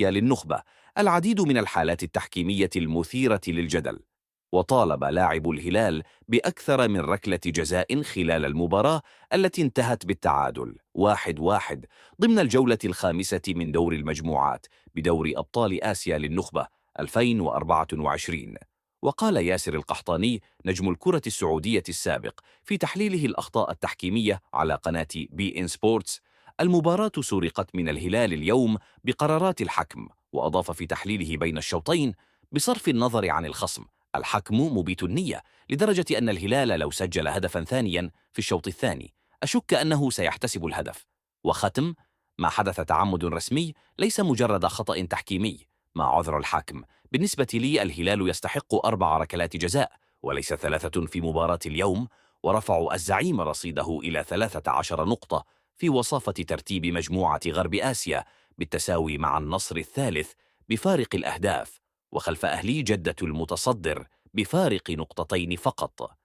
آسيا للنخبة العديد من الحالات التحكيمية المثيرة للجدل، وطالب لاعب الهلال بأكثر من ركلة جزاء خلال المباراة التي انتهت بالتعادل 1-1 ضمن الجولة الخامسة من دور المجموعات بدور أبطال آسيا للنخبة 2024. وقال ياسر القحطاني نجم الكرة السعودية السابق في تحليله الأخطاء التحكيمية على قناة بي إن سبورتس: المباراة سُرقت من الهلال اليوم بقرارات الحكم. وأضاف في تحليله بين الشوطين: بصرف النظر عن الخصم، الحكم مبيت النية لدرجة أن الهلال لو سجل هدفا ثانيا في الشوط الثاني أشك أنه سيحتسب الهدف. وختم: ما حدث تعمد رسمي، ليس مجرد خطأ تحكيمي. مع عذر الحاكم، بالنسبة لي الهلال يستحق 4 ركلات جزاء وليس 3 في مباراة اليوم، ورفعوا الزعيم رصيده إلى 13 نقطة في وصافة ترتيب مجموعة غرب آسيا بالتساوي مع النصر الثالث بفارق الأهداف، وخلف أهلي جدة المتصدر بفارق نقطتين فقط.